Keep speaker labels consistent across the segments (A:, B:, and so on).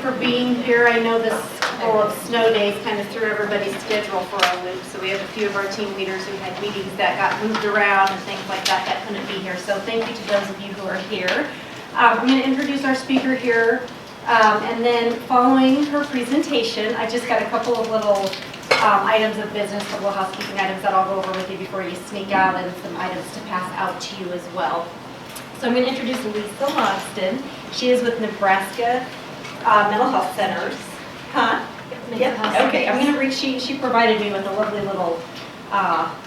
A: for being here. I know this couple of snow days kind of threw everybody's schedule for a loop, so we have a few of our team leaders who had meetings that got moved around and things like that that couldn't be here. So thank you to those of you who are here. I'm going to introduce our speaker here, and then following her presentation, I just got a couple of little items of business, a couple of housekeeping items that I'll go over with you before you sneak out, and some items to pass out to you as well. So I'm going to introduce Lisa Logston. She is with Nebraska Mental Health Centers. Huh? Yep. Okay, I'm going to read, she provided me with a lovely little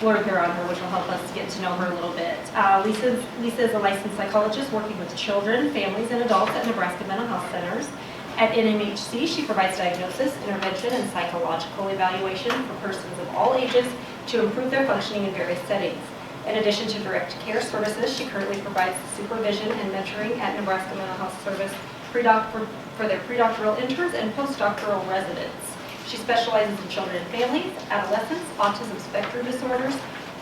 A: blurb here on her, which will help us get to know her a little bit. Lisa is a licensed psychologist working with children, families, and adults at Nebraska Mental Health Centers. At NMHC, she provides diagnosis, intervention, and psychological evaluation for persons of all ages to improve their functioning in various settings. In addition to direct care services, she currently provides supervision and mentoring at Nebraska Mental Health Service for their predoctoral interns and postdoctoral residents. She specializes in children and families, adolescents, autism spectrum disorders,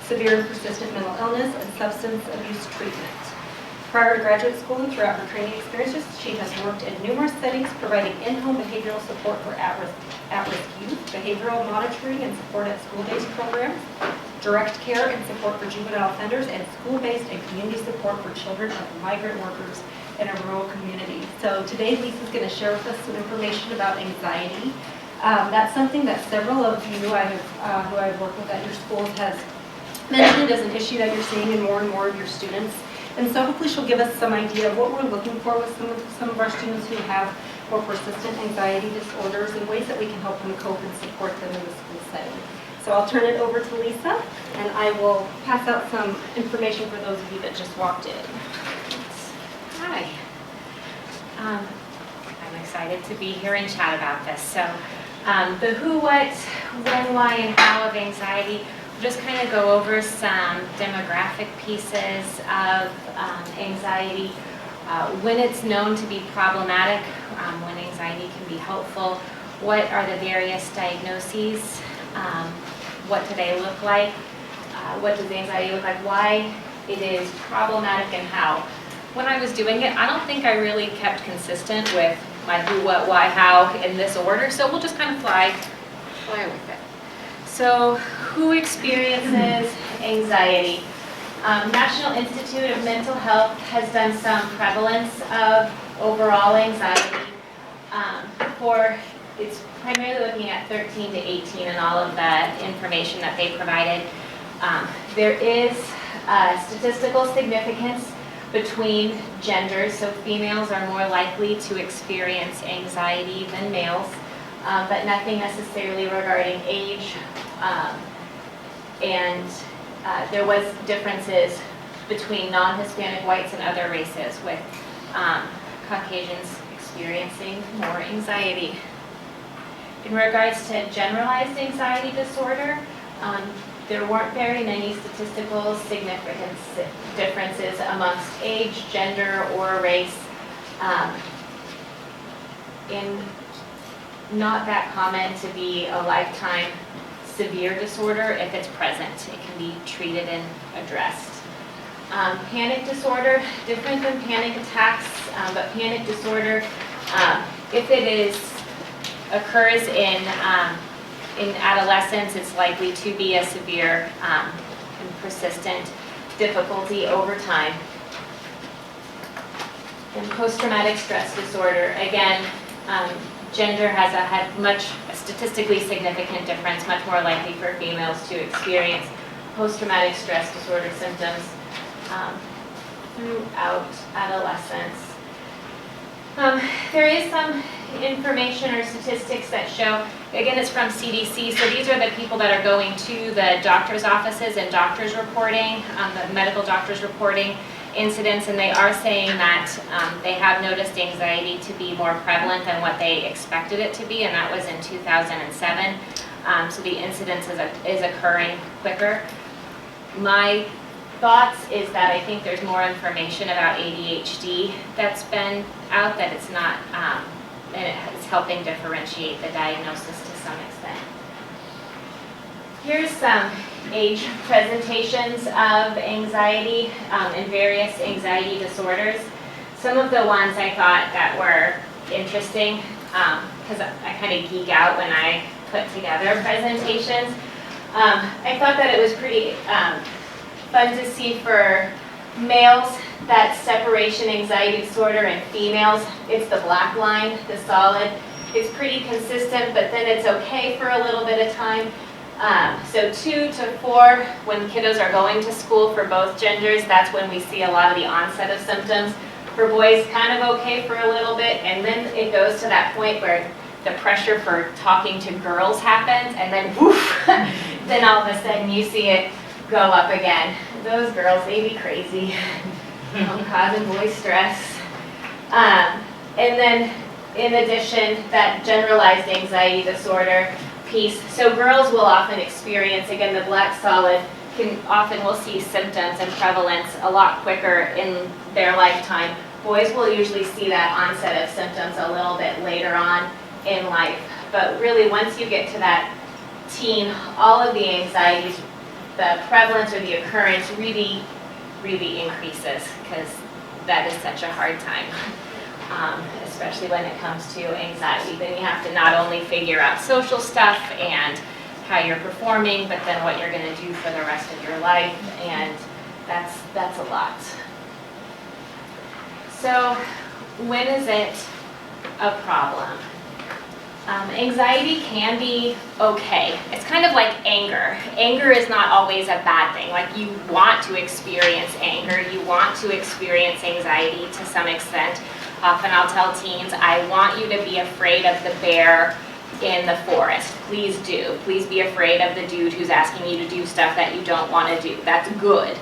A: severe and persistent mental illness, and substance abuse treatment. Prior to graduate school and throughout her training experiences, she has worked in numerous settings providing in-home behavioral support for at-risk youth, behavioral monitoring and support at school-based programs, direct care and support for juvenile offenders, and school-based and community support for children of migrant workers in a rural community. So today Lisa's going to share with us some information about anxiety. That's something that several of you who I've worked with at your schools has mentioned as an issue that you're seeing in more and more of your students. And so hopefully she'll give us some idea of what we're looking for with some of our students who have more persistent anxiety disorders and ways that we can help them cope and support them in the school setting. So I'll turn it over to Lisa, and I will pass out some information for those of you that just walked in.
B: Hi. I'm excited to be here and chat about this. So the who, what, when, why, and how of anxiety. We'll just kind of go over some demographic pieces of anxiety, when it's known to be problematic, when anxiety can be helpful, what are the various diagnoses, what do they look like, what does anxiety look like, why it is problematic, and how. When I was doing it, I don't think I really kept consistent with my who, what, why, how in this order, so we'll just kind of fly with it. So, who experiences anxiety? National Institute of Mental Health has done some prevalence of overall anxiety. It's primarily looking at 13 to 18 and all of the information that they provided. There is statistical significance between genders, so females are more likely to experience anxiety than males, but nothing necessarily regarding age. There was differences between non-Hispanic whites and other races, with Caucasians experiencing more anxiety. In regards to generalized anxiety disorder, there weren't very many statistical significance differences amongst age, gender, or race. And not that common to be a lifetime severe disorder if it's present. It can be treated and addressed. Panic disorder, different than panic attacks, but panic disorder, if it occurs in adolescence, it's likely to be a severe and persistent difficulty over time. And post-traumatic stress disorder, again, gender has had much statistically significant difference, much more likely for females to experience post-traumatic stress disorder symptoms throughout adolescence. There is some information or statistics that show, again, it's from CDC, so these are the people that are going to the doctor's offices and doctors reporting, the medical doctors reporting incidents, and they are saying that they have noticed anxiety to be more prevalent than what they expected it to be, and that was in 2007. So the incidence is occurring quicker. My thoughts is that I think there's more information about ADHD that's been out, that it's not, and it's helping differentiate the diagnosis to some extent. Here's some age presentations of anxiety and various anxiety disorders. Some of the ones I thought that were interesting, because I kind of geek out when I put together presentations. I thought that it was pretty fun to see for males that separation anxiety disorder, and females it's the black line, the solid. It's pretty consistent, but then it's okay for a little bit of time. So 2 to 4, when kiddos are going to school for both genders, that's when we see a lot of the onset of symptoms. For boys, kind of okay for a little bit, and then it goes to that point where the pressure for talking to girls happens, and then woof, then all of a sudden you see it go up again. Those girls, they be crazy, causing boys stress. And then in addition, that generalized anxiety disorder piece. So girls will often experience, again, the black solid will see symptoms and prevalence a lot quicker in their lifetime. Boys will usually see that onset of symptoms a little bit later on in life. But really, once you get to that teen, all of the anxieties, the prevalence or the occurrence really, really increases, because that is such a hard time. Especially when it comes to anxiety. Then you have to not only figure out social stuff and how you're performing, but then what you're going to do for the rest of your life, and that's a lot. So when is it a problem? Anxiety can be okay. It's kind of like anger. Anger is not always a bad thing. Like, you want to experience anger, you want to experience anxiety to some extent. Often I'll tell teens, I want you to be afraid of the bear in the forest. Please do. Please be afraid of the dude who's asking you to do stuff that you don't want to do. That's good.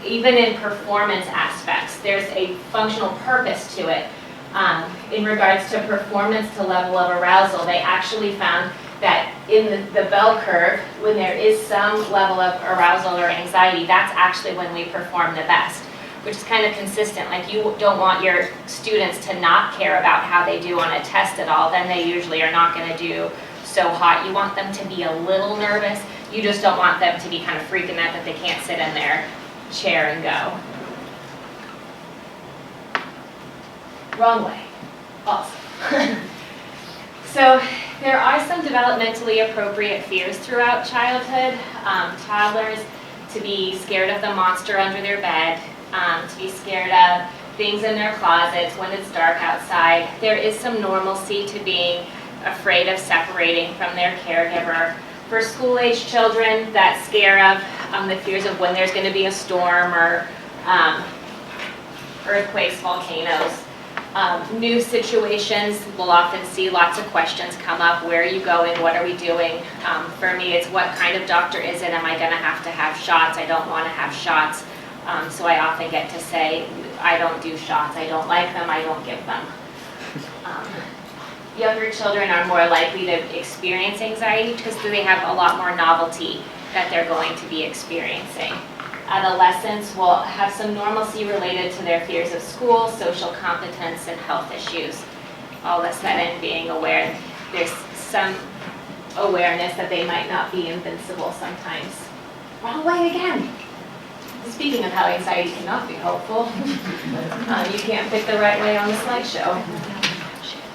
B: Even in performance aspects, there's a functional purpose to it. In regards to performance to level of arousal, they actually found that in the bell curve, when there is some level of arousal or anxiety, that's actually when we perform the best, which is kind of consistent. Like, you don't want your students to not care about how they do on a test at all, then they usually are not going to do so hot. You want them to be a little nervous. You just don't want them to be kind of freaking out that they can't sit in their chair and go. Wrong way. Awesome. So there are some developmentally appropriate fears throughout childhood. Toddlers, to be scared of the monster under their bed, to be scared of things in their closets when it's dark outside. There is some normalcy to being afraid of separating from their caregiver. For school-age children, that scare of the fears of when there's going to be a storm or earthquakes, volcanoes. New situations, we'll often see lots of questions come up. Where are you going? What are we doing? For me, it's what kind of doctor is it? Am I going to have shots? I don't want to have shots. So I often get to say, I don't do shots. I don't like them. I don't give them. Younger children are more likely to experience anxiety because they have a lot more novelty that they're going to be experiencing. Adolescents will have some normalcy related to their fears of school, social competence, and health issues. All of a sudden being aware, there's some awareness that they might not be invincible sometimes. Wrong way again. Speaking of how anxiety cannot be helpful, you can't pick the right way on the slideshow.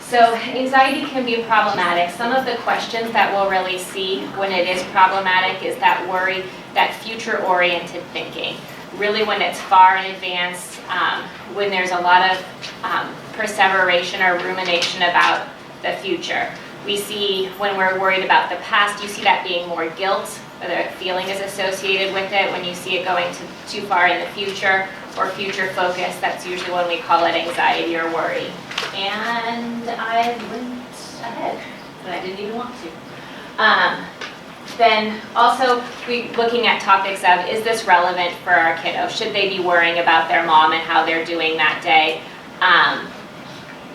B: So anxiety can be problematic. Some of the questions that we'll really see when it is problematic is that worry, that future-oriented thinking. Really, when it's far in advance, when there's a lot of perseveration or rumination about the future. We see when we're worried about the past, you see that being more guilt, or the feeling is associated with it. When you see it going too far in the future or future focus, that's usually when we call it anxiety or worry. And I went ahead, but I didn't even want to. Then also, looking at topics of, is this relevant for our kiddo? Should they be worrying about their mom and how they're doing that day?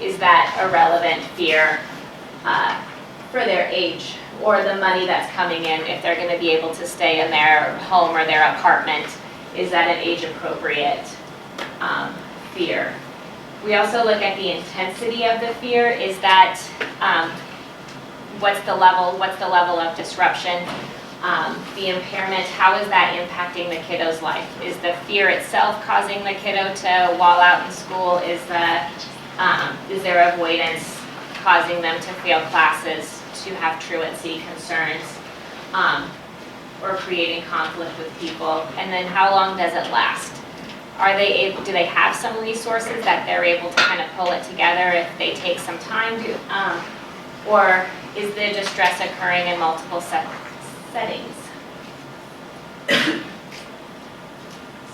B: Is that a relevant fear for their age, or the money that's coming in, if they're going to be able to stay in their home or their apartment? Is that an age-appropriate fear? We also look at the intensity of the fear. Is that what's the level of disruption? The impairment, how is that impacting the kiddo's life? Is the fear itself causing the kiddo to wall out in school? Is there avoidance causing them to fail classes, to have truancy concerns, or creating conflict with people? And then how long does it last? Do they have some resources that they're able to kind of pull it together if they take some time to, or is the distress occurring in multiple settings?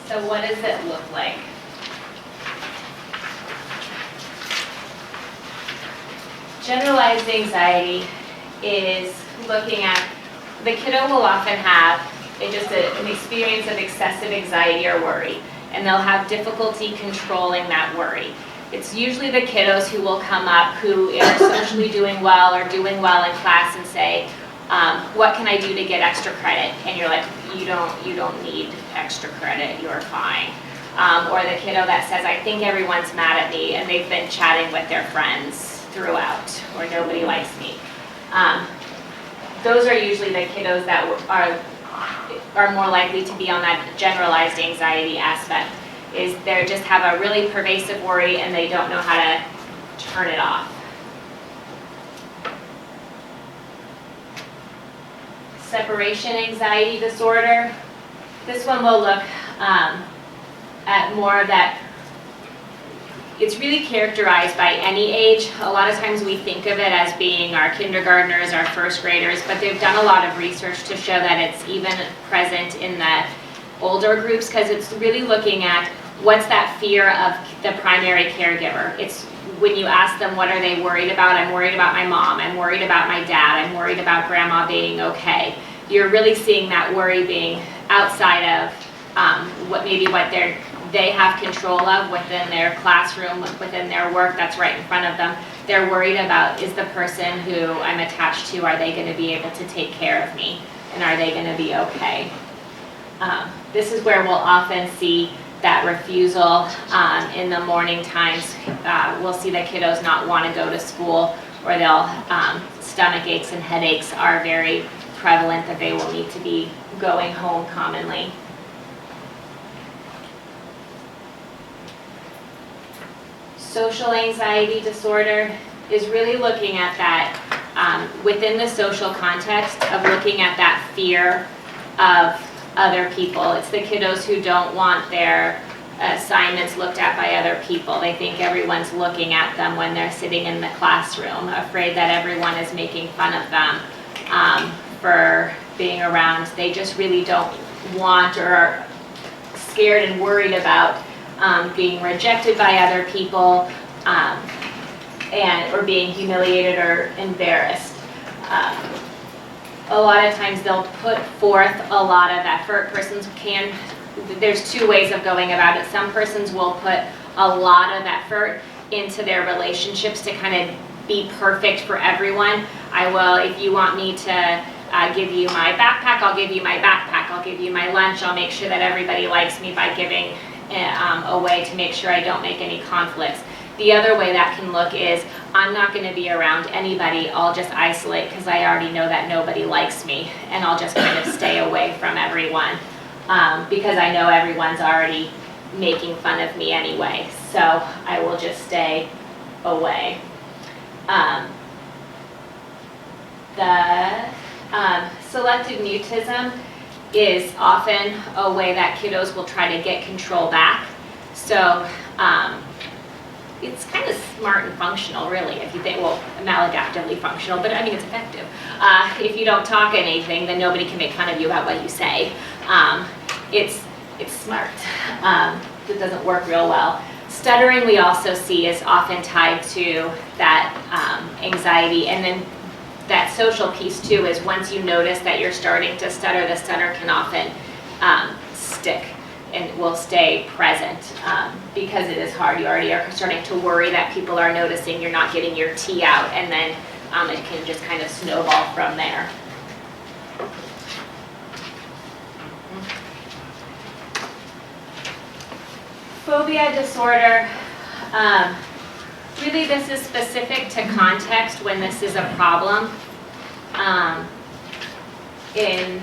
B: So what does it look like? Generalized anxiety is looking at, the kiddo will often have an experience of excessive anxiety or worry, and they'll have difficulty controlling that worry. It's usually the kiddos who will come up who are socially doing well or doing well in class and say, what can I do to get extra credit? And you're like, you don't need extra credit, you're fine. Or the kiddo that says, I think everyone's mad at me, and they've been chatting with their friends throughout, or nobody likes me. Those are usually the kiddos that are more likely to be on that generalized anxiety aspect, is they just have a really pervasive worry and they don't know how to turn it off. Separation anxiety disorder. This one will look at more of that. It's really characterized by any age. A lot of times we think of it as being our kindergartners, our first graders, but they've done a lot of research to show that it's even present in the older groups, because it's really looking at what's that fear of the primary caregiver. It's when you ask them what are they worried about, I'm worried about my mom, I'm worried about my dad, I'm worried about grandma being okay. You're really seeing that worry being outside of what they have control of within their classroom, within their work that's right in front of them. They're worried about, is the person who I'm attached to, are they going to be able to take care of me? And are they going to be okay? This is where we'll often see that refusal in the morning times. We'll see the kiddos not want to go to school, or they'll, stomach aches and headaches are very prevalent, that they will need to be going home commonly. Social anxiety disorder is really looking at that within the social context of looking at that fear of other people. It's the kiddos who don't want their assignments looked at by other people. They think everyone's looking at them when they're sitting in the classroom, afraid that everyone is making fun of them for being around. They just really don't want, or are scared and worried about being rejected by other people, or being humiliated or embarrassed. A lot of times they'll put forth a lot of effort. There's two ways of going about it. Some persons will put a lot of effort into their relationships to kind of be perfect for everyone. If you want me to give you my backpack, I'll give you my backpack. I'll give you my lunch. I'll make sure that everybody likes me by giving a way to make sure I don't make any conflicts. The other way that can look is, I'm not going to be around anybody, I'll just isolate because I already know that nobody likes me, and I'll just kind of stay away from everyone because I know everyone's already making fun of me anyway, so I will just stay away. Selective mutism is often a way that kiddos will try to get control back. So it's kind of smart and functional, really, if you think, well, maladaptively functional, but I mean, it's effective. If you don't talk anything, then nobody can make fun of you about what you say. It's smart. It doesn't work real well. Stuttering, we also see, is often tied to that anxiety, and then that social piece too is, once you notice that you're starting to stutter, the stutter can often stick and will stay present because it is hard. You already are starting to worry that people are noticing you're not getting your T out, and then it can just kind of snowball from there. Phobia disorder. Really, this is specific to context when this is a problem. In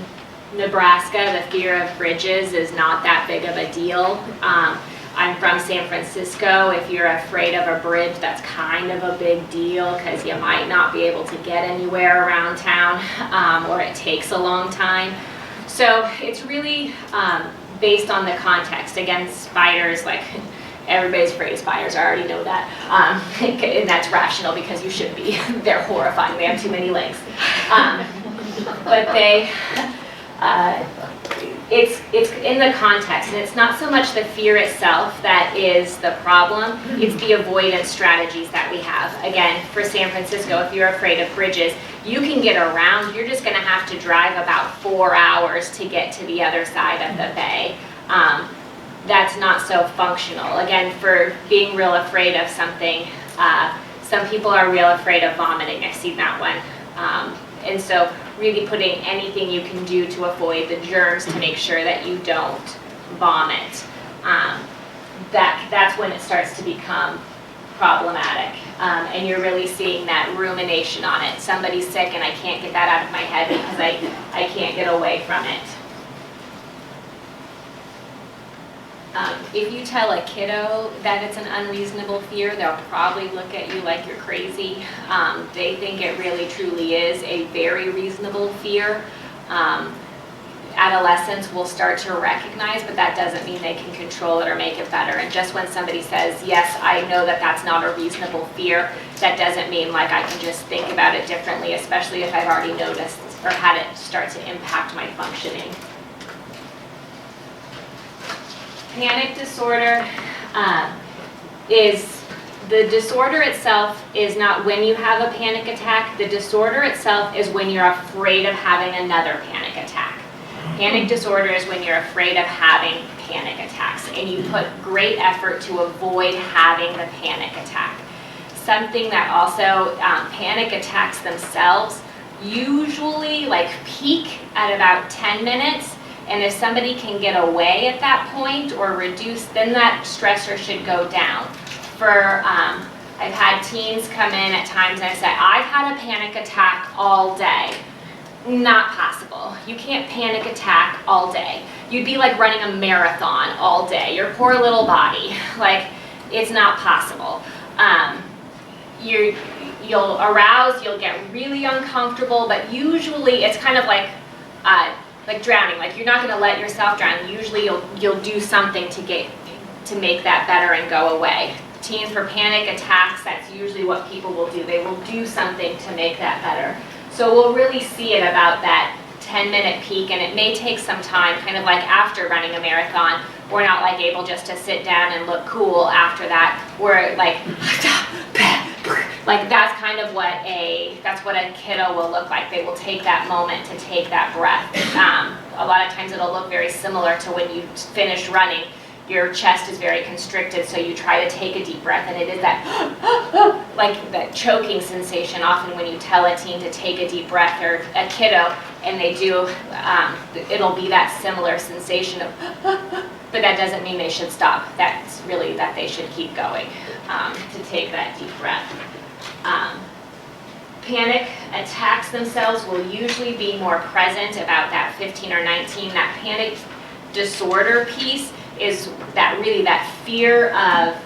B: Nebraska, the fear of bridges is not that big of a deal. I'm from San Francisco. If you're afraid of a bridge, that's kind of a big deal because you might not be able to get anywhere around town, or it takes a long time. So it's really based on the context. Again, spiders, like everybody's afraid of spiders, I already know that. And that's rational because you should be. They're horrifying, they have too many legs. But it's in the context, and it's not so much the fear itself that is the problem, it's the avoidance strategies that we have. Again, for San Francisco, if you're afraid of bridges, you can get around, you're just gonna have to drive about 4 hours to get to the other side of the bay. That's not so functional. Again, for being real afraid of something, some people are real afraid of vomiting, I've seen that one. And so really putting anything you can do to avoid the germs to make sure that you don't vomit. That's when it starts to become problematic. And you're really seeing that rumination on it. Somebody's sick and I can't get that out of my head because I can't get away from it. If you tell a kiddo that it's an unreasonable fear, they'll probably look at you like you're crazy. They think it really truly is a very reasonable fear. Adolescents will start to recognize, but that doesn't mean they can control it or make it better. And just when somebody says, yes, I know that that's not a reasonable fear, that doesn't mean like I can just think about it differently, especially if I've already noticed or had it start to impact my functioning. Panic disorder is, the disorder itself is not when you have a panic attack. The disorder itself is when you're afraid of having another panic attack. Panic disorder is when you're afraid of having panic attacks and you put great effort to avoid having the panic attack. Something that also, panic attacks themselves usually like peak at about 10 minutes. And if somebody can get away at that point or reduce, then that stressor should go down. I've had teens come in at times and I say, I've had a panic attack all day. Not possible. You can't panic attack all day. You'd be like running a marathon all day. Your poor little body. Like, it's not possible. You'll arouse, you'll get really uncomfortable, but usually it's kind of like drowning. Like, you're not going to let yourself drown. Usually you'll do something to make that better and go away. Teens, for panic attacks, that's usually what people will do. They will do something to make that better. So we'll really see it about that 10-minute peak, and it may take some time, kind of like after running a marathon. We're not like able just to sit down and look cool after that. We're like that's kind of what that's what a kiddo will look like. They will take that moment to take that breath. A lot of times it'll look very similar to when you finish running. Your chest is very constricted, so you try to take a deep breath, and it is that like that choking sensation often when you tell a teen to take a deep breath, or a kiddo, and they do, it'll be that similar sensation of but that doesn't mean they should stop. That's really that they should keep going to take that deep breath. Panic attacks themselves will usually be more present about that 15 or 19. That panic disorder piece is that really that fear of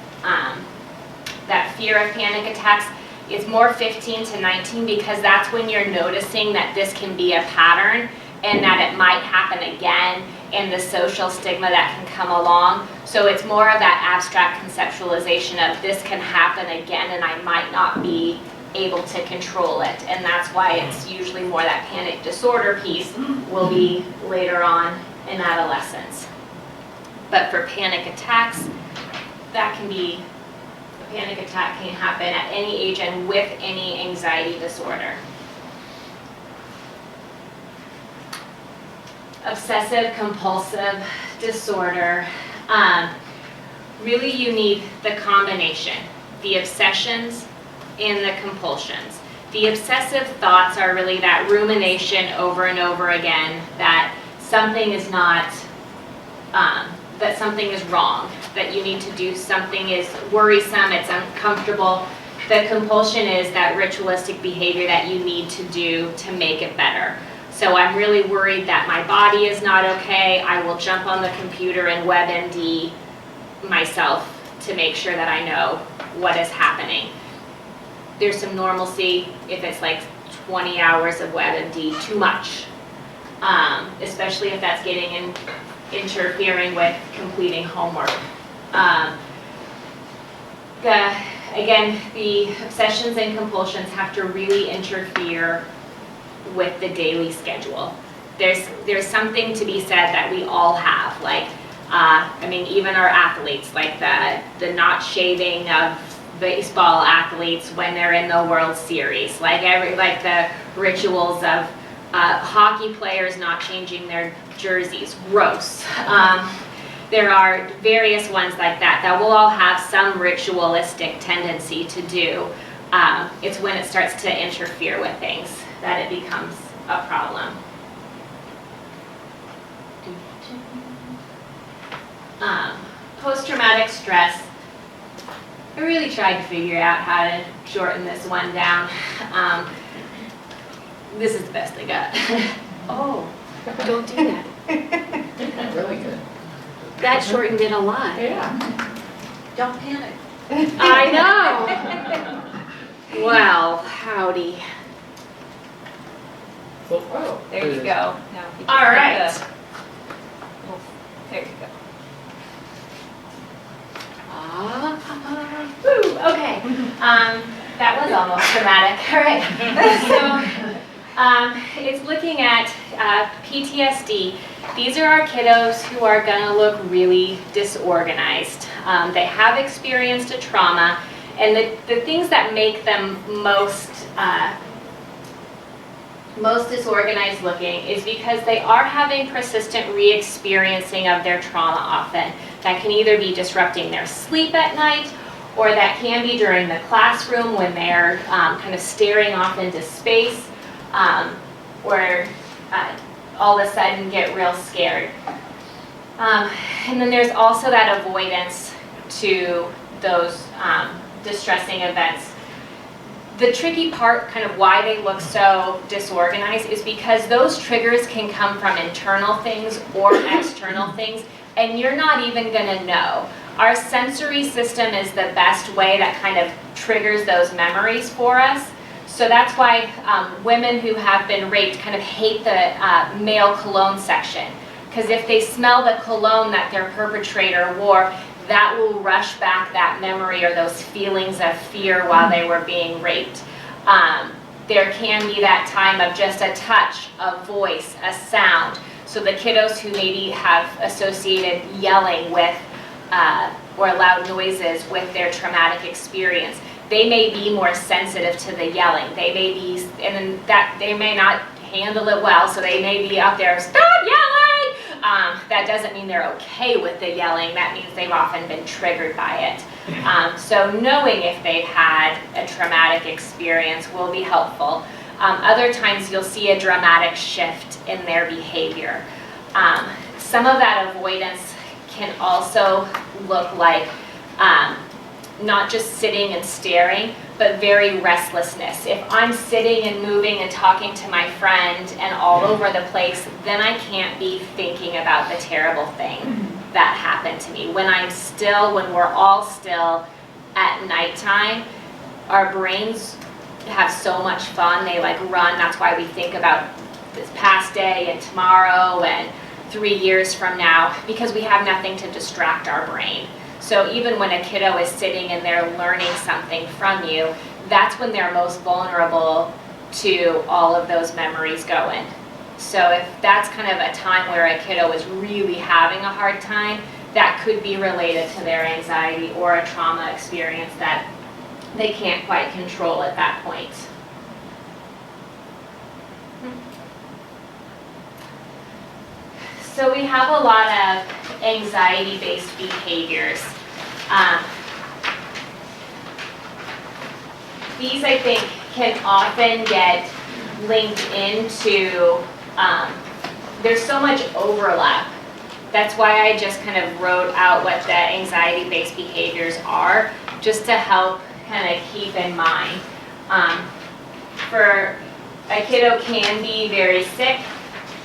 B: panic attacks. It's more 15 to 19 because that's when you're noticing that this can be a pattern and that it might happen again, and the social stigma that can come along. So it's more of that abstract conceptualization of this can happen again and I might not be able to control it. And that's why it's usually more that panic disorder piece will be later on in adolescence. But for panic attacks, that can be, a panic attack can happen at any age and with any anxiety disorder. Obsessive compulsive disorder, really you need the combination, the obsessions and the compulsions. The obsessive thoughts are really that rumination over and over again that something is not, that something is wrong, that you need to do something is worrisome, it's uncomfortable. The compulsion is that ritualistic behavior that you need to do to make it better. So I'm really worried that my body is not okay. I will jump on the computer and WebMD myself to make sure that I know what is happening. There's some normalcy if it's like 20 hours of WebMD, too much. Especially if that's interfering with completing homework. Again, the obsessions and compulsions have to really interfere with the daily schedule. There's something to be said that we all have, like, I mean, even our athletes, like the not shaving of baseball athletes when they're in the World Series, like the rituals of hockey players not changing their jerseys, gross. There are various ones like that that will all have some ritualistic tendency to do. It's when it starts to interfere with things that it becomes a problem. Post-traumatic stress. I really tried to figure out how to shorten this one down. This is the best I got.
C: Oh, don't do that.
D: Really good.
C: That shortened it a lot.
D: Yeah.
A: Don't panic.
C: I know. Well, howdy.
D: Oh.
B: There you go.
A: All right.
B: There you go.
C: Woo,
B: Okay, that was almost dramatic. All right, so it's looking at PTSD. These are our kiddos who are going to look really disorganized. They have experienced a trauma, and the things that make them most disorganized looking is because they are having persistent re-experiencing of their trauma often. That can either be disrupting their sleep at night, or that can be during the classroom when they're kind of staring off into space, or all of a sudden get real scared. And then there's also that avoidance to those distressing events. The tricky part, kind of why they look so disorganized, is because those triggers can come from internal things or external things, and you're not even going to know. Our sensory system is the best way that kind of triggers those memories for us. So that's why women who have been raped kind of hate the male cologne section, because if they smell the cologne that their perpetrator wore, that will rush back that memory or those feelings of fear while they were being raped. There can be that time of just a touch, a voice, a sound. So the kiddos who maybe have associated yelling with or loud noises with their traumatic experience, they may be more sensitive to the yelling. They may be, and then that they may not handle it well, so they may be up there, stop yelling! That doesn't mean they're okay with the yelling. That means they've often been triggered by it. So knowing if they've had a traumatic experience will be helpful. Other times you'll see a dramatic shift in their behavior. Some of that avoidance can also look like not just sitting and staring, but very restlessness. If I'm sitting and moving and talking to my friend and all over the place, then I can't be thinking about the terrible thing that happened to me. When I'm still, when we're all still at nighttime, our brains have so much fun. They like run. That's why we think about this past day and tomorrow and 3 years from now, because we have nothing to distract our brain. So even when a kiddo is sitting and they're learning something from you, that's when they're most vulnerable to all of those memories going. So if that's kind of a time where a kiddo is really having a hard time, that could be related to their anxiety or a trauma experience that they can't quite control at that point. So we have a lot of anxiety-based behaviors. These, I think, can often get linked into, there's so much overlap. That's why I just kind of wrote out what the anxiety-based behaviors are, just to help kind of keep in mind. For a kiddo can be very sick,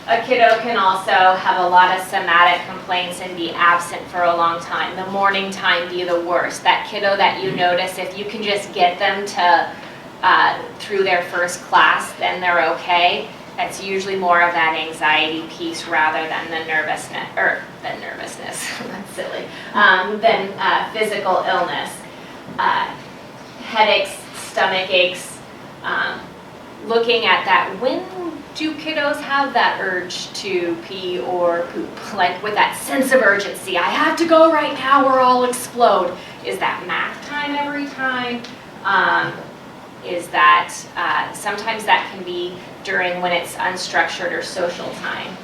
B: A kiddo can also have a lot of somatic complaints and be absent for a long time. The morning time be the worst. That kiddo that you notice, if you can just get them to through their first class, then they're okay. That's usually more of that anxiety piece rather than the nervousness, that's silly, than physical illness. Headaches, stomach aches, looking at that, when do kiddos have that urge to pee or poop? Like with that sense of urgency, I have to go right now or I'll explode. Is that math time every time? Is that, sometimes that can be during when it's unstructured or social time.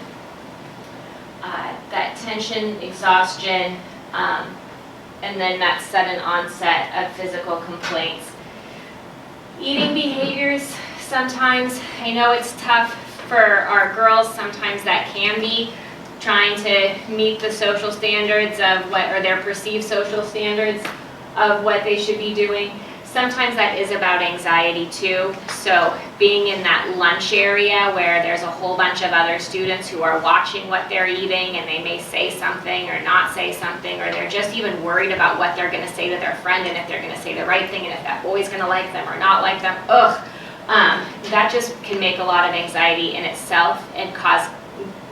B: That tension, exhaustion, and then that sudden onset of physical complaints. Eating behaviors, sometimes, I know it's tough for our girls, sometimes that can be trying to meet the social standards of what, or their perceived social standards of what they should be doing. Sometimes that is about anxiety too. So being in that lunch area where there's a whole bunch of other students who are watching what they're eating and they may say something or not say something, or they're just even worried about what they're gonna say to their friend and if they're gonna say the right thing and if that boy's gonna like them or not like them, that just can make a lot of anxiety in itself and cause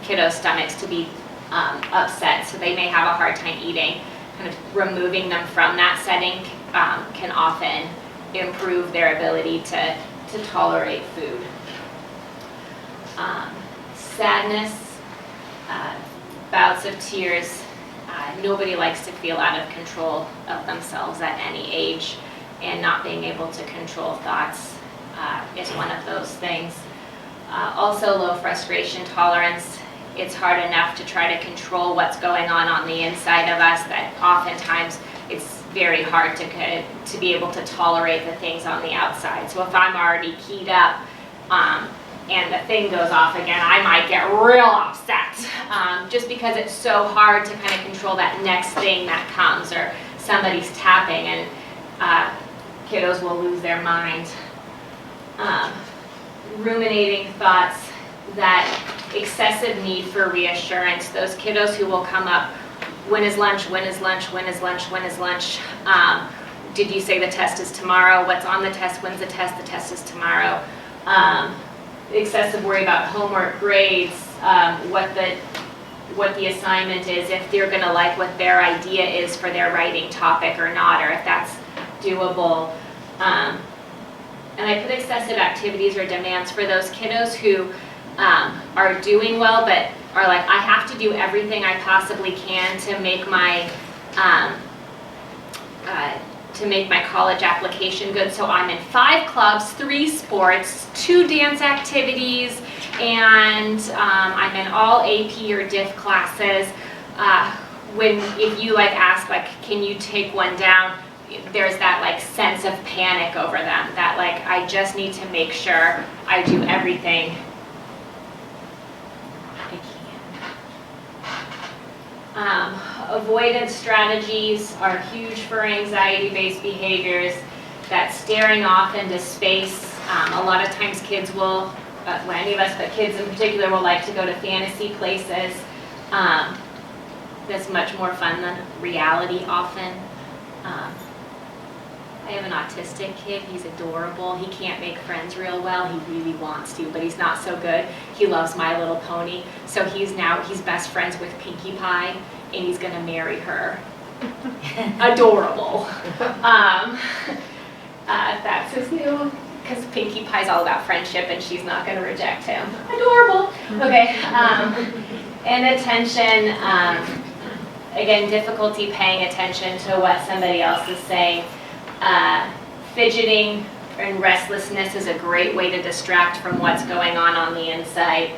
B: kiddos' stomachs to be upset. So they may have a hard time eating. Kind of removing them from that setting can often improve their ability to tolerate food. Sadness, bouts of tears. Nobody likes to feel out of control of themselves at any age, and not being able to control thoughts is one of those things. Also low frustration tolerance. It's hard enough to try to control what's going on the inside of us that oftentimes it's very hard to be able to tolerate the things on the outside. So if I'm already keyed up and the thing goes off again, I might get real upset just because it's so hard to kind of control that next thing that comes, or somebody's tapping and kiddos will lose their mind. Ruminating thoughts, that excessive need for reassurance. Those kiddos who will come up, when is lunch, when is lunch, when is lunch, when is lunch? Did you say the test is tomorrow? What's on the test? When's the test? The test is tomorrow. Excessive worry about homework, grades, what the assignment is, if they're gonna like what their idea is for their writing topic or not, or if that's doable. And I put excessive activities or demands for those kiddos who are doing well, but are like, I have to do everything I possibly can to make my college application good. So I'm in 5 clubs, 3 sports, 2 dance activities, and I'm in all AP or DIF classes. If you like ask, like, can you take one down? There's that like sense of panic over them, that like, I just need to make sure I do everything Avoidance strategies are huge for anxiety-based behaviors. That staring off into space. A lot of times kids will, well, any of us, but kids in particular, will like to go to fantasy places. That's much more fun than reality often. I have an autistic kid. He's adorable. He can't make friends real well. He really wants to, but he's not so good. He loves My Little Pony. So he's best friends with Pinkie Pie, and he's gonna marry her. Adorable. That's his new, because Pinkie Pie's all about friendship and she's not gonna reject him. Adorable. Okay. Inattention, again, difficulty paying attention to what somebody else is saying. Fidgeting and restlessness is a great way to distract from what's going on the inside.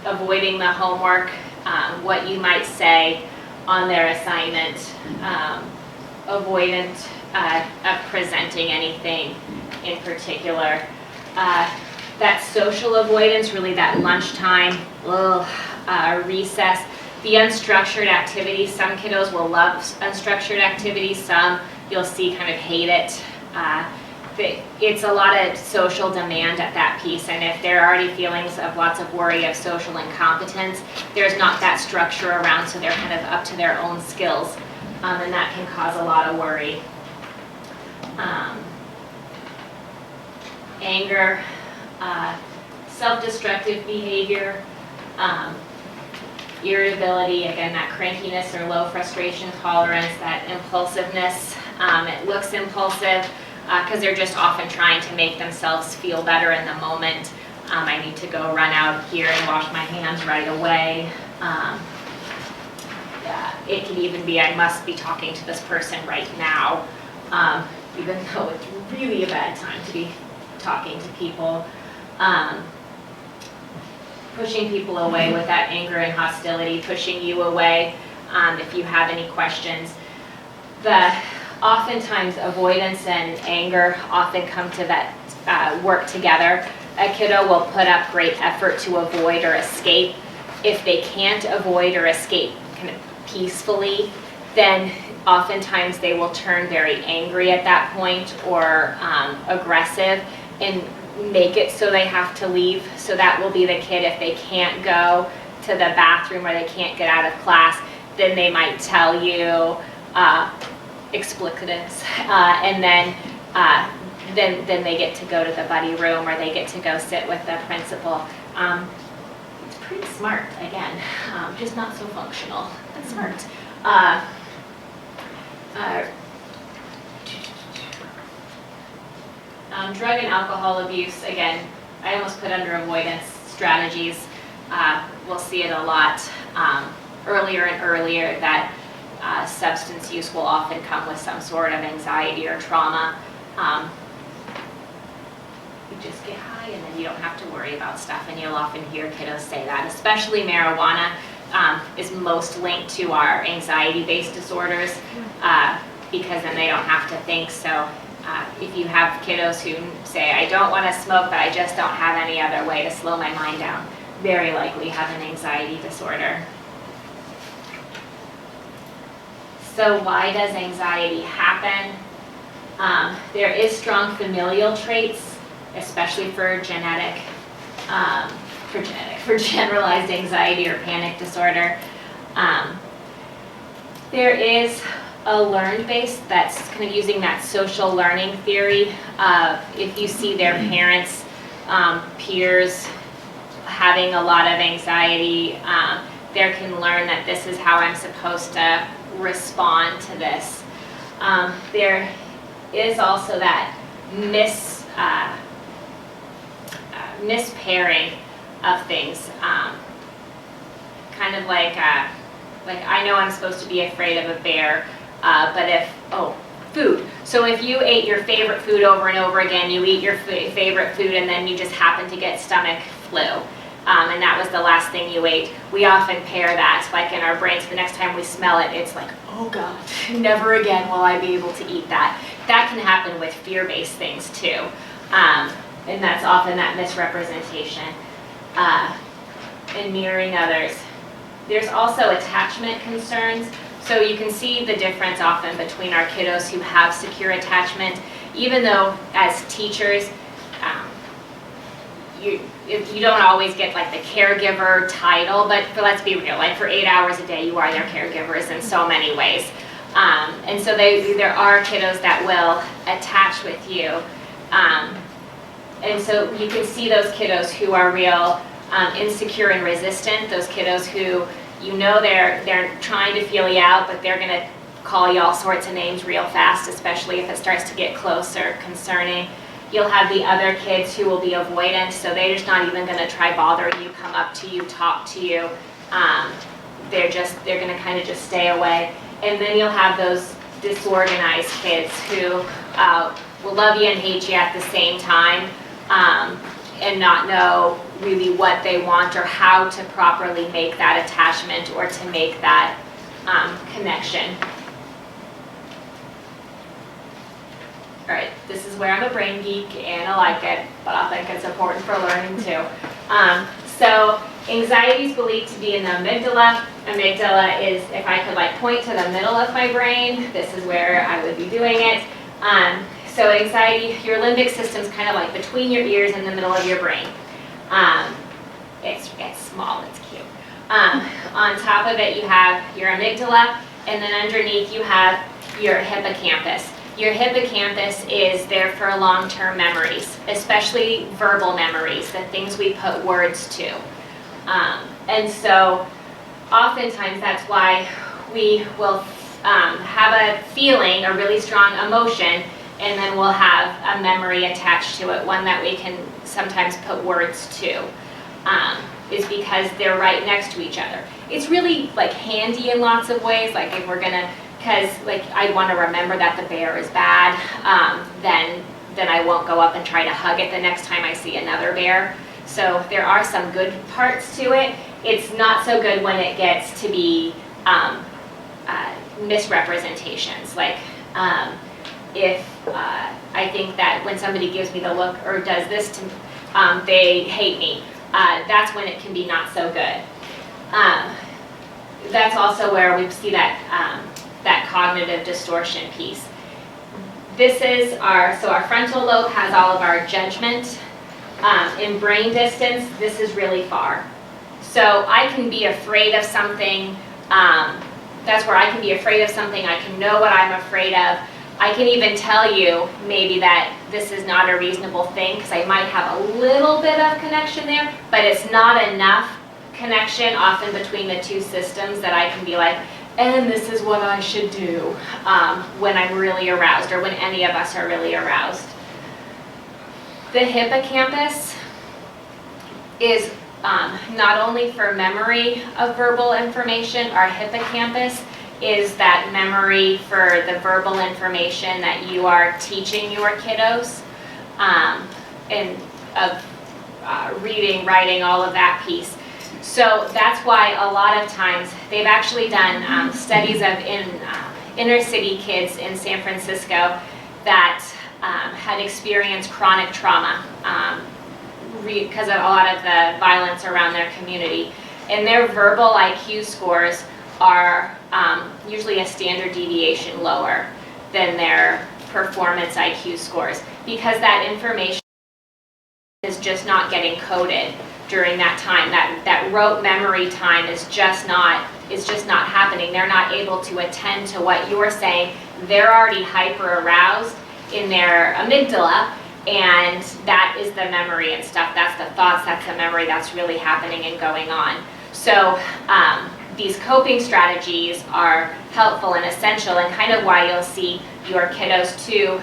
B: Avoiding the homework, what you might say on their assignment. Avoidant of presenting anything in particular. That social avoidance, really that lunchtime, recess. The unstructured activities, some kiddos will love unstructured activities, some you'll see kind of hate it. it's a lot of social demand at that piece, and if there are already feelings of lots of worry of social incompetence, there's not that structure around, so they're kind of up to their own skills, and that can cause a lot of worry. Anger, self-destructive behavior, irritability, again, that crankiness or low frustration tolerance, that impulsiveness. It looks impulsive because they're just often trying to make themselves feel better in the moment. I need to go run out here and wash my hands right away. It can even be, I must be talking to this person right now, even though it's really a bad time to be talking to people. Pushing people away with that anger and hostility, pushing you away if you have any questions. Oftentimes avoidance and anger often come to that work together. A kiddo will put up great effort to avoid or escape. If they can't avoid or escape kind of peacefully, then oftentimes they will turn very angry at that point or aggressive and make it so they have to leave. So that will be the kid, if they can't go to the bathroom or they can't get out of class, then they might tell you explicitives, and then they get to go to the buddy room or they get to go sit with the principal. It's pretty smart, again, just not so functional, but smart. Drug and alcohol abuse, again, I almost put under avoidance strategies. We'll see it a lot earlier and earlier that substance use will often come with some sort of anxiety or trauma. You just get high and then you don't have to worry about stuff, and you'll often hear kiddos say that, especially marijuana is most linked to our anxiety-based disorders because then they don't have to think. So if you have kiddos who say, I don't want to smoke, but I just don't have any other way to slow my mind down, very likely have an anxiety disorder. So why does anxiety happen? There is strong familial traits, especially for generalized anxiety or panic disorder. There is a learned base that's kind of using that social learning theory of if you see their parents, peers having a lot of anxiety, they can learn that this is how I'm supposed to respond to this. There is also that mispairing of things, kind of like I know I'm supposed to be afraid of a bear, but food. So if you ate your favorite food over and over again, you eat your favorite food and then you just happen to get stomach flu, and that was the last thing you ate, we often pair that, like in our brains, the next time we smell it, it's like, oh God, never again will I be able to eat that. That can happen with fear-based things too, and that's often that misrepresentation and mirroring others. There's also attachment concerns. So you can see the difference often between our kiddos who have secure attachment, even though as teachers, you don't always get like the caregiver title, but let's be real, like for 8 hours a day, you are their caregivers in so many ways. And so there are kiddos that will attach with you. And so you can see those kiddos who are real insecure and resistant, those kiddos who you know they're trying to feel you out, but they're going to call you all sorts of names real fast, especially if it starts to get close or concerning. You'll have the other kids who will be avoidant, so they're just not even going to try bothering you, come up to you, talk to you. They're going to kind of just stay away. And then you'll have those disorganized kids who will love you and hate you at the same time, and not know really what they want or how to properly make that attachment or to make that connection. All right, this is where I'm a brain geek and I like it, but I think it's important for learning too. So anxiety is believed to be in the amygdala. Amygdala is, if I could like point to the middle of my brain, this is where I would be doing it. So anxiety, your limbic system's kind of like between your ears and the middle of your brain. It's small, it's cute. On top of it, you have your amygdala, and then underneath you have your hippocampus. Your hippocampus is there for long-term memories, especially verbal memories, the things we put words to. And so oftentimes that's why we will have a feeling, a really strong emotion, and then we'll have a memory attached to it, one that we can sometimes put words to, is because they're right next to each other. It's really like handy in lots of ways, like if we're gonna, because like I want to remember that the bear is bad, then I won't go up and try to hug it the next time I see another bear. So there are some good parts to it. It's not so good when it gets to be misrepresentations. Like if I think that when somebody gives me the look or does this to me, they hate me. That's when it can be not so good. That's also where we see that that cognitive distortion piece. This is our frontal lobe has all of our judgment. In brain distance, this is really far. So I can be afraid of something, that's where I can be afraid of something, I can know what I'm afraid of. I can even tell you maybe that this is not a reasonable thing because I might have a little bit of connection there, but it's not enough connection often between the two systems that I can be like, and this is what I should do when I'm really aroused or when any of us are really aroused. The hippocampus is not only for memory of verbal information. Our hippocampus is that memory for the verbal information that you are teaching your kiddos, and of reading, writing, all of that piece. So that's why a lot of times they've actually done studies of inner city kids in San Francisco that had experienced chronic trauma because of a lot of the violence around their community. And their verbal IQ scores are usually a standard deviation lower than their performance IQ scores because that information is just not getting coded during that time. That rote memory time is just not happening. They're not able to attend to what you're saying. They're already hyper aroused in their amygdala, and that is the memory and stuff. That's the thoughts, that's the memory that's really happening and going on. So these coping strategies are helpful and essential, and kind of why you'll see your kiddos too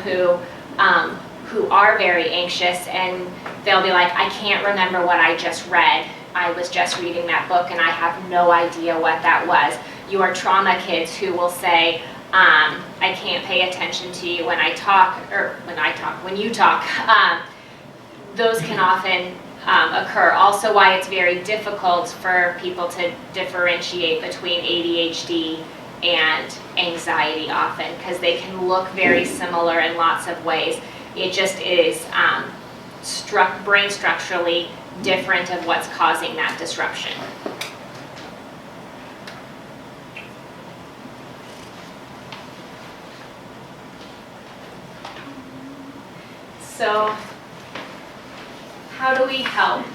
B: who are very anxious, and they'll be like, I can't remember what I just read. I was just reading that book and I have no idea what that was. Your trauma kids who will say, I can't pay attention to you when you talk. Those can often occur. Also why it's very difficult for people to differentiate between ADHD and anxiety often, because they can look very similar in lots of ways. It just is brain structurally different of what's causing that disruption. So how do we help?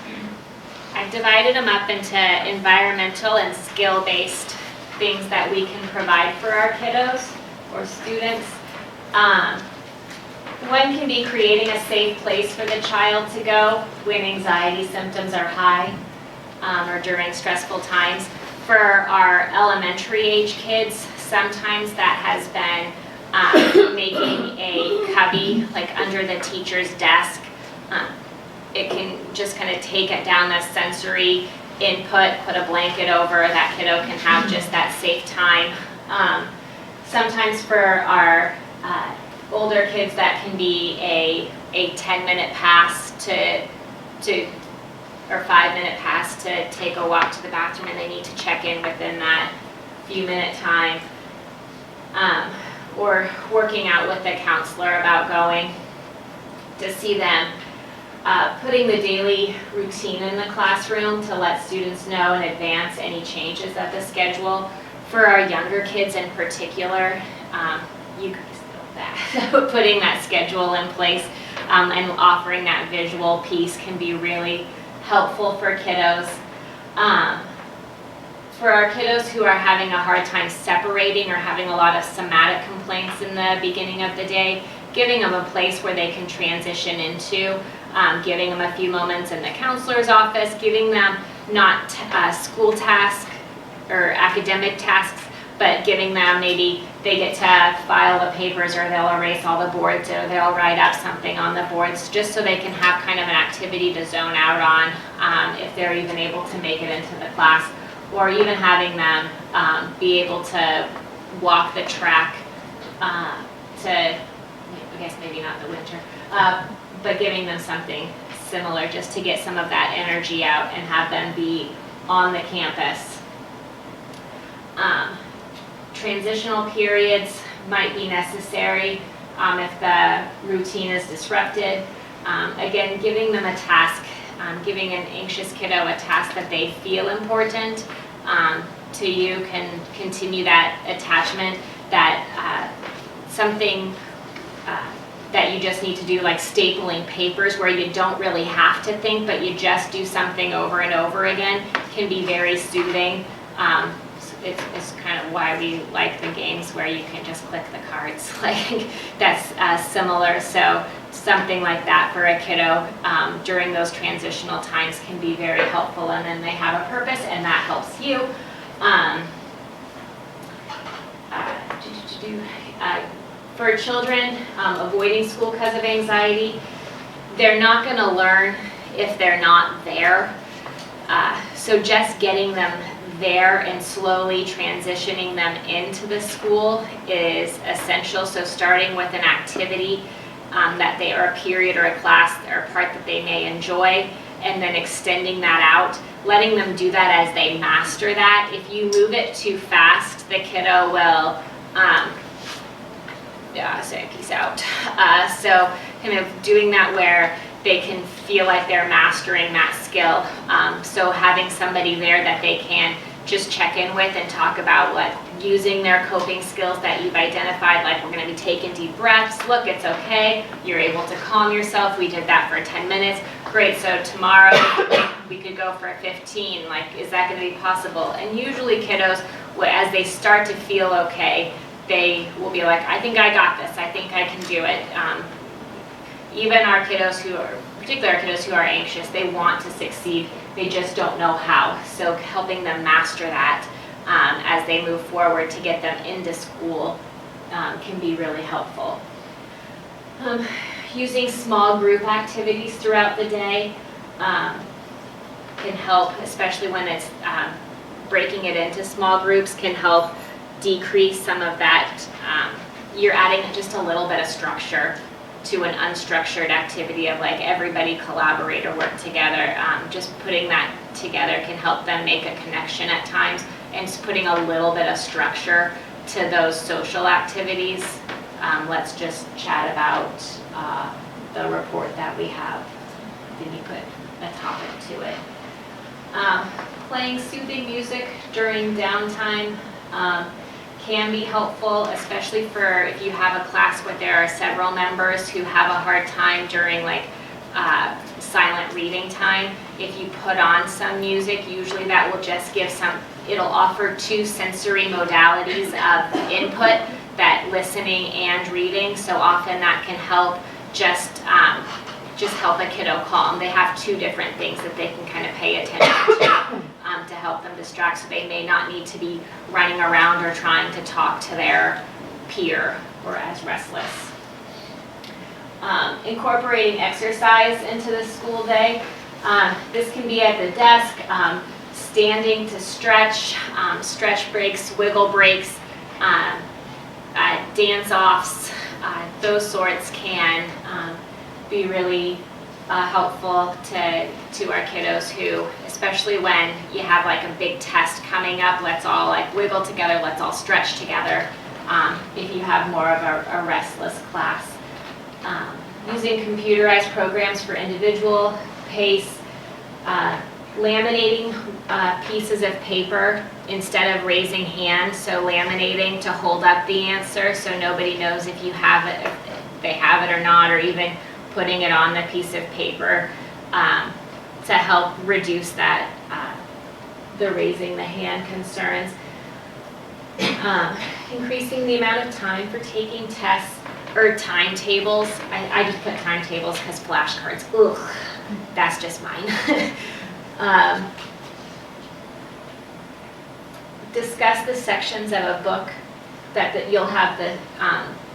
B: I've divided them up into environmental and skill-based things that we can provide for our kiddos or students. One can be creating a safe place for the child to go when anxiety symptoms are high or during stressful times. For our elementary age kids, sometimes that has been making a cubby like under the teacher's desk. It can just kind of take it down the sensory input, put a blanket over, that kiddo can have just that safe time. Sometimes for our older kids, that can be a 10-minute pass or 5-minute pass to take a walk to the bathroom, and they need to check in within that few-minute time. Or working out with the counselor about going to see them. Putting the daily routine in the classroom to let students know in advance any changes of the schedule. For our younger kids in particular, you guys that, putting that schedule in place and offering that visual piece can be really helpful for kiddos. For our kiddos who are having a hard time separating or having a lot of somatic complaints in the beginning of the day, giving them a place where they can transition into, giving them a few moments in the counselor's office, giving them not school tasks or academic tasks, but giving them maybe they get to file the papers or they'll erase all the boards or they'll write up something on the boards just so they can have kind of an activity to zone out on if they're even able to make it into the class, or even having them be able to walk the track to, I guess maybe not the winter, but giving them something similar just to get some of that energy out and have them be on the campus. Transitional periods might be necessary if the routine is disrupted. Again, giving them a task, giving an anxious kiddo a task that they feel important to you can continue that attachment, that something that you just need to do, like stapling papers where you don't really have to think, but you just do something over and over again, can be very soothing. It's kind of why we like the games where you can just click the cards. Like that's similar. So something like that for a kiddo during those transitional times can be very helpful, and then they have a purpose and that helps you. For children avoiding school because of anxiety, they're not going to learn if they're not there. So just getting them there and slowly transitioning them into the school is essential. So starting with an activity that they are a period or a class or a part that they may enjoy, and then extending that out, letting them do that as they master that. If you move it too fast, the kiddo will say peace out. So kind of doing that where they can feel like they're mastering that skill. So having somebody there that they can just check in with and talk about what, using their coping skills that you've identified, like we're gonna be taking deep breaths, look, it's okay, you're able to calm yourself, we did that for 10 minutes, great, so tomorrow we could go for 15, like, is that gonna be possible? And usually kiddos, as they start to feel okay, they will be like, I think I got this, I think I can do it. Even our kiddos who are, particularly our kiddos who are anxious, they want to succeed, they just don't know how. So helping them master that as they move forward to get them into school can be really helpful. Using small group activities throughout the day can help, especially when it's breaking it into small groups can help decrease some of that. You're adding just a little bit of structure to an unstructured activity of like everybody collaborate or work together. Just putting that together can help them make a connection at times, and just putting a little bit of structure to those social activities. Let's just chat about the report that we have. Then you put a topic to it. Playing soothing music during downtime can be helpful, especially for if you have a class where there are several members who have a hard time during like silent reading time. If you put on some music, usually that will just give it'll offer two sensory modalities of input, that listening and reading. So often that can help just help a kiddo calm. They have two different things that they can kind of pay attention to help them distract, so they may not need to be running around or trying to talk to their peer or as restless. Incorporating exercise into the school day. This can be at the desk, standing to stretch, stretch breaks, wiggle breaks, dance-offs, those sorts can be really helpful to our kiddos who, especially when you have like a big test coming up, let's all like wiggle together, let's all stretch together, if you have more of a restless class. Using computerized programs for individual pace, laminating pieces of paper instead of raising hands, so laminating to hold up the answer so nobody knows if you have it, if they have it or not, or even putting it on the piece of paper to help reduce that, the raising the hand concerns. Increasing the amount of time for taking tests or timetables. I just put timetables because flashcards, ugh, that's just mine. Discuss the sections of a book that you'll have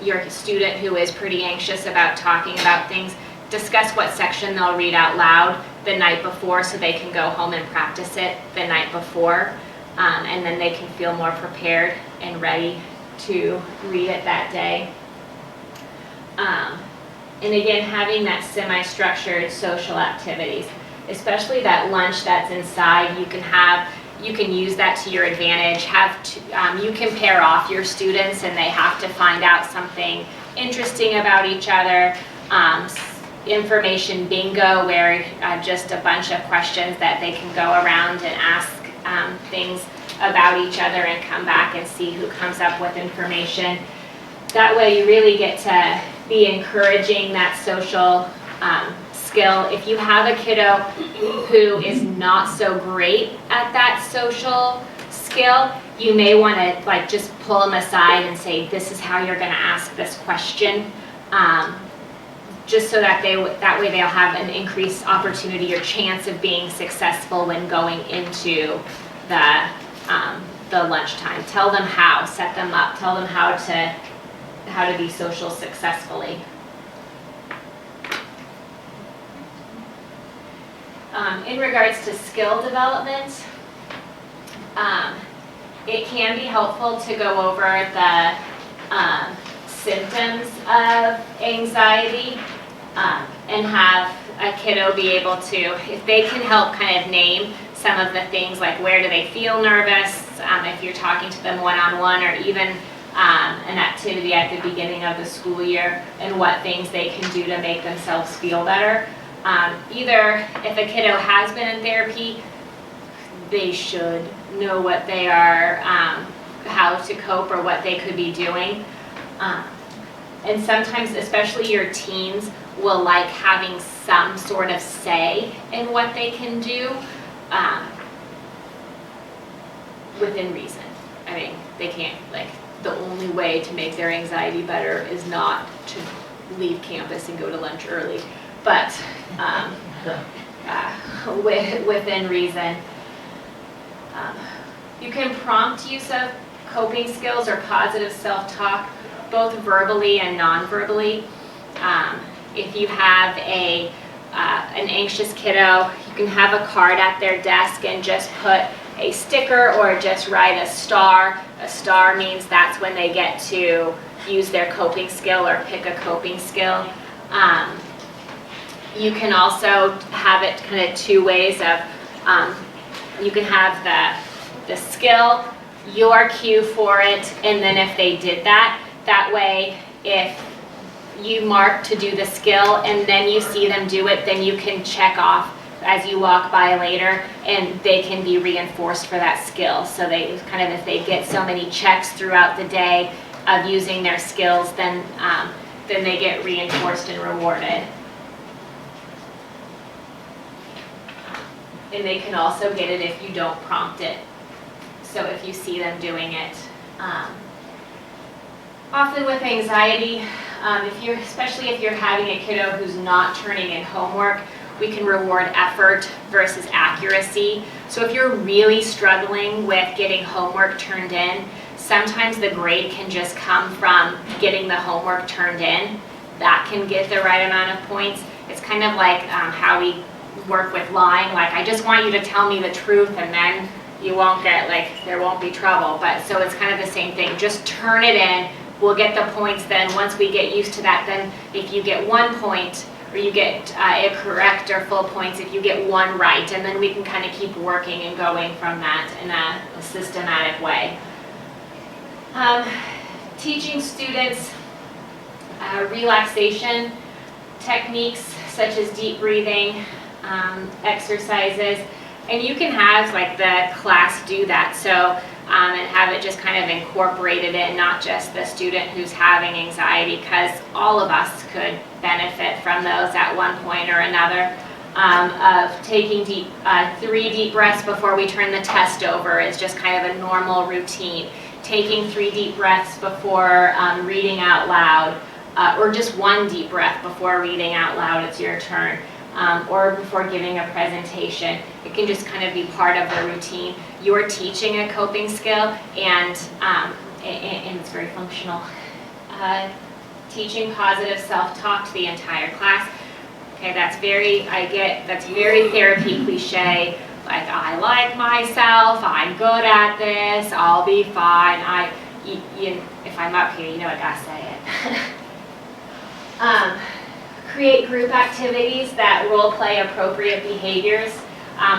B: your student who is pretty anxious about talking about things, discuss what section they'll read out loud the night before so they can go home and practice it the night before, and then they can feel more prepared and ready to read it that day. And again, having that semi-structured social activities, especially that lunch that's inside, you can use that to your advantage. You can pair off your students and they have to find out something interesting about each other. Information bingo, where just a bunch of questions that they can go around and ask things about each other and come back and see who comes up with information. That way you really get to be encouraging that social skill. If you have a kiddo who is not so great at that social skill, you may want to just pull them aside and say, this is how you're going to ask this question, just so that that way they'll have an increased opportunity or chance of being successful when going into the lunchtime. Tell them how, set them up, tell them how to be social successfully. In regards to skill development, it can be helpful to go over the symptoms of anxiety and have a kiddo be able to, if they can help kind of name some of the things like where do they feel nervous, if you're talking to them one-on-one, or even an activity at the beginning of the school year, and what things they can do to make themselves feel better. Either if a kiddo has been in therapy, they should know what they are, how to cope or what they could be doing. And sometimes, especially your teens, will like having some sort of say in what they can do within reason. I mean, they can't, the only way to make their anxiety better is not to leave campus and go to lunch early, but within reason. You can prompt use of coping skills or positive self-talk, both verbally and non-verbally. If you have an anxious kiddo, you can have a card at their desk and just put a sticker or just write a star. A star means that's when they get to use their coping skill or pick a coping skill. You can also have it kind of two ways of, you can have the skill, your cue for it, and then if they did that way, if you mark to do the skill and then you see them do it, then you can check off as you walk by later, and they can be reinforced for that skill. So they kind of, if they get so many checks throughout the day of using their skills, then they get reinforced and rewarded. And they can also get it if you don't prompt it. So if you see them doing it. Often with anxiety, especially if you're having a kiddo who's not turning in homework, we can reward effort versus accuracy. So if you're really struggling with getting homework turned in, sometimes the grade can just come from getting the homework turned in. That can get the right amount of points. It's kind of like how we work with lying. Like, I just want you to tell me the truth, and then you won't get, there won't be trouble. But so it's kind of the same thing. Just turn it in. We'll get the points then. Once we get used to that, then if you get 1 point, or you get a correct or full points if you get one right, and then we can kind of keep working and going from that in a systematic way. Teaching students relaxation techniques such as deep breathing exercises. And you can have like the class do that, so, and have it just kind of incorporated in, not just the student who's having anxiety, because all of us could benefit from those at one point or another. Of taking 3 deep breaths before we turn the test over is just kind of a normal routine. Taking 3 deep breaths before reading out loud, or just 1 deep breath before reading out loud, it's your turn, or before giving a presentation. It can just kind of be part of the routine. You're teaching a coping skill, and it's very functional. Teaching positive self-talk to the entire class. Okay, that's very therapy cliche, like I like myself, I'm good at this, I'll be fine. If I'm up here, you know I gotta say it. Create group activities that role play appropriate behaviors.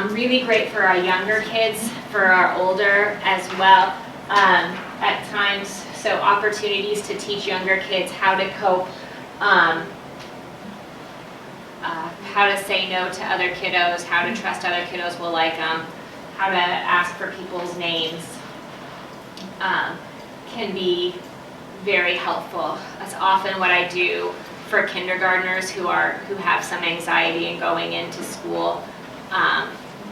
B: Really great for our younger kids, for our older as well. At times, so opportunities to teach younger kids how to cope. How to say no to other kiddos, how to trust other kiddos will like them, how to ask for people's names, can be very helpful. That's often what I do for kindergartners who have some anxiety and going into school.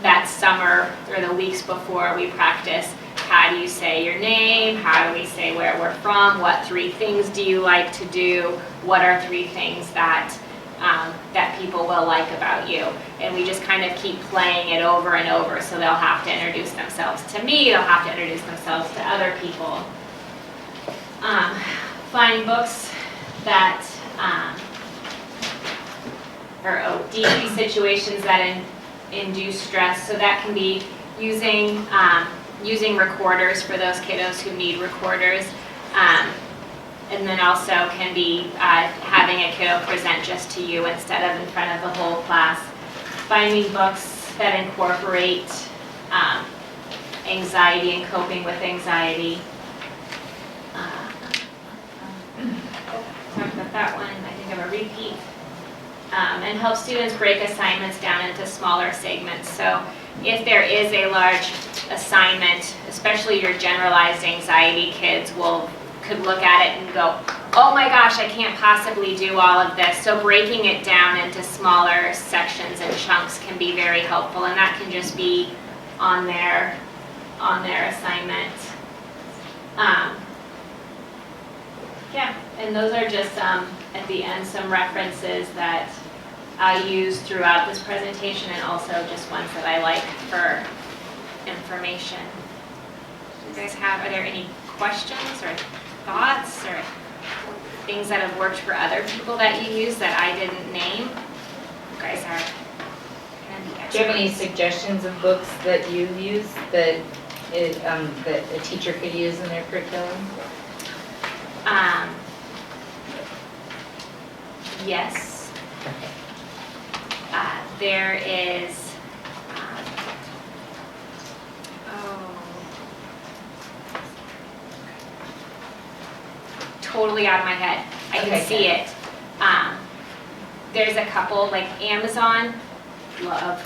B: That summer or the weeks before, we practice how do you say your name, how do we say where we're from, what 3 things do you like to do, what are 3 things that people will like about you. And we just kind of keep playing it over and over, so they'll have to introduce themselves to me, they'll have to introduce themselves to other people. Find books that, decrease situations that induce stress, so that can be using recorders for those kiddos who need recorders. And then also can be having a kiddo present just to you instead of in front of the whole class. Finding books that incorporate anxiety and coping with anxiety. Talked about that one, I think of a repeat. And help students break assignments down into smaller segments. So if there is a large assignment, especially your generalized anxiety kids could look at it and go, oh my gosh, I can't possibly do all of this. So breaking it down into smaller sections and chunks can be very helpful, and that can just be on their assignment. Yeah, and those are just at the end some references that I use throughout this presentation, and also just ones that I like for information. Do you guys are there any questions or thoughts or things that have worked for other people that you use that I didn't name? You guys are kind of the experts.
E: Do you have any suggestions of books that you use that a teacher could use in their curriculum?
B: Yes. There is, totally out of my head. I can see it. There's a couple, like Amazon, love.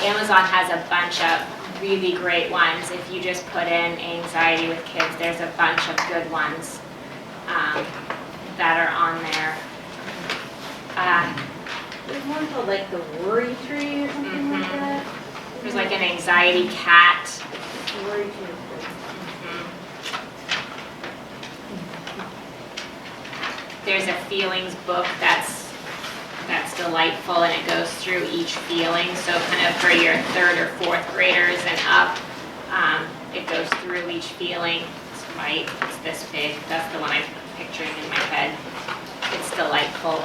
B: Amazon has a bunch of really great ones. If you just put in anxiety with kids, there's a bunch of good ones that are on there.
C: There's one called like the Worry Tree or something like that.
B: There's like an anxiety cat.
C: Worry Tree.
B: There's a feelings book that's delightful, and it goes through each feeling. So kind of for your 3rd or 4th graders and up, it goes through each feeling. It's white, it's this big. That's the one I'm picturing in my head. It's delightful.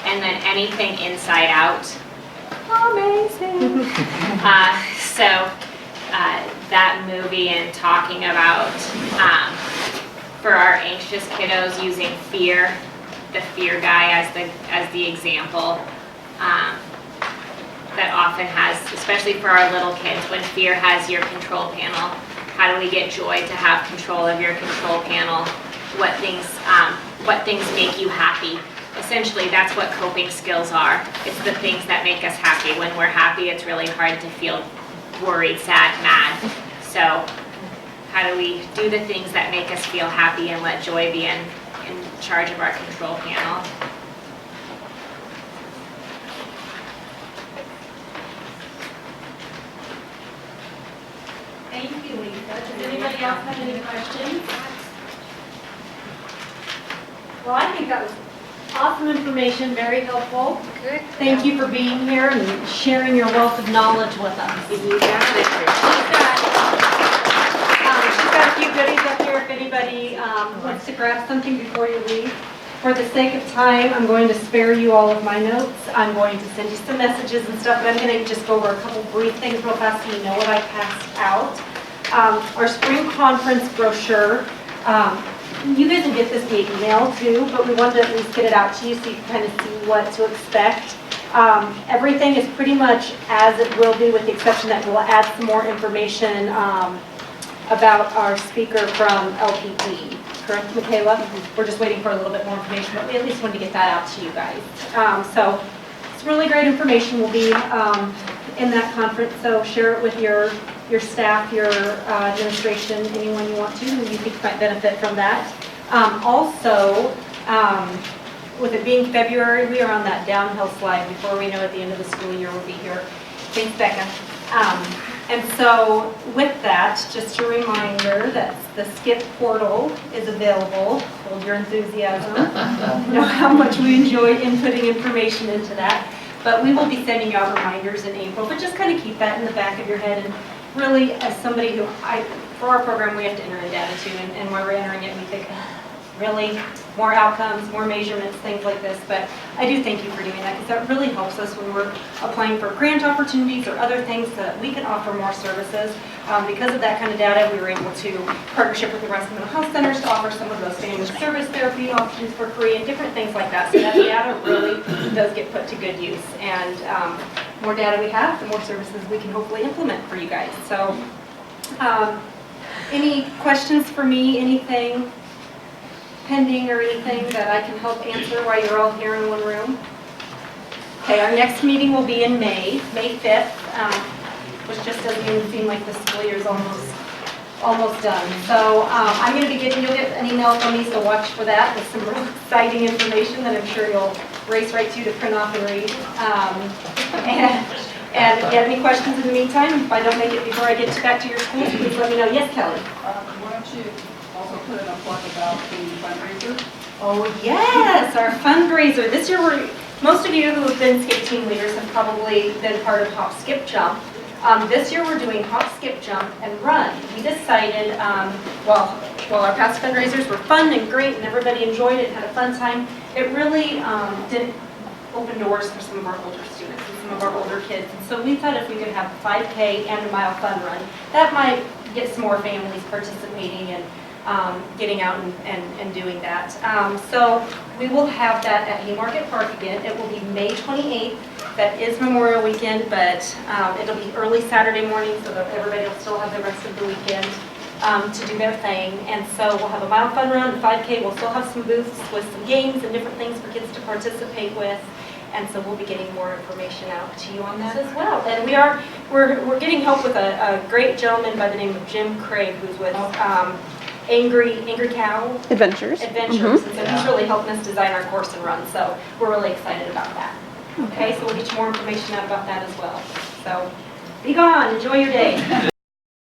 B: And then anything Inside Out. Amazing. That movie, and talking about for our anxious kiddos, using fear, the fear guy as the example, that often has, especially for our little kids, when fear has your control panel, how do we get joy to have control of your control panel? What things make you happy? essentially that's what coping skills are. It's the things that make us happy. When we're happy, it's really hard to feel worried, sad, mad. So how do we do the things that make us feel happy and let joy be in charge of our control panel?
A: Thank you, Lisa. Does anybody else have any questions? Well, I think that was awesome information, very helpful.
C: Good.
A: Thank you for being here and sharing your wealth of knowledge with us.
C: You got it.
A: She's got a few goodies up here if anybody wants to grab something before you leave. For the sake of time, I'm going to spare you all of my notes. I'm going to send you some messages and stuff, but I'm going to just go over a couple brief things real fast so you know what I passed out. Our spring conference brochure, you guys will get this via email too, but we wanted to at least get it out to you so you can kind of see what to expect. Everything is pretty much as it will be, with the exception that we'll add some more information about our speaker from LPD. Correct, Michaela? We're just waiting for a little bit more information, but we at least wanted to get that out to you guys. So it's really great information will be in that conference, so share it with your staff, your administration, anyone you want to, who you think might benefit from that. Also, with it being February, we are on that downhill slide. Before we know at the end of the school year, we'll be here. Thanks, Becca. And so with that, just a reminder that the SKIP portal is available. Hold your enthusiasm. I know how much we enjoy inputting information into that. But we will be sending out reminders in April, but just kind of keep that in the back of your head. And really, as somebody who, for our program, we have to enter in data too, and while we're entering it, we think, really, more outcomes, more measurements, things like this. But I do thank you for doing that, because that really helps us when we're applying for grant opportunities or other things so that we can offer more services. Because of that kind of data, we were able to partnership with the rest of the health centers to offer some of those family service therapy options for free and different things like that. So that data really does get put to good use. And more data we have, the more services we can hopefully implement for you guys. So any questions for me, anything pending or anything that I can help answer while you're all here in one room? Okay, our next meeting will be in May 5th, which just doesn't even seem like the school year's almost done. So I'm going to be you'll get an email from me, so watch for that with some real exciting information that I'm sure you'll race right to print off and read. And if you have any questions in the meantime, if I don't make it before I get back to your schools, please let me know. Yes, Kelly?
F: Why don't you also put in a plug about the fundraiser?
A: Oh yes, our fundraiser. This year, most of you who have been skate team leaders have probably been part of Hop, Skip, Jump. This year we're doing Hop, Skip, Jump, and Run. We decided, while our past fundraisers were fun and great and everybody enjoyed it and had a fun time, it really didn't open doors for some of our older students and some of our older kids. And so we thought if we could have a 5K and a mile fun run, that might get some more families participating and getting out and doing that. So we will have that at Haymarket Park again. It will be May 28th. That is Memorial Weekend, but it'll be early Saturday morning so that everybody will still have the rest of the weekend to do their thing. And so we'll have a mile fun run, a 5K. We'll still have some booths with some games and different things for kids to participate with. And so we'll be getting more information out to you on that as well. And we're getting help with a great gentleman by the name of Jim Craig, who's with Angry Cow
G: Adventures.
A: And so he's really helping us design our course and run. So we're really excited about that. Okay, so we'll get you more information out about that as well. So be gone, enjoy your day.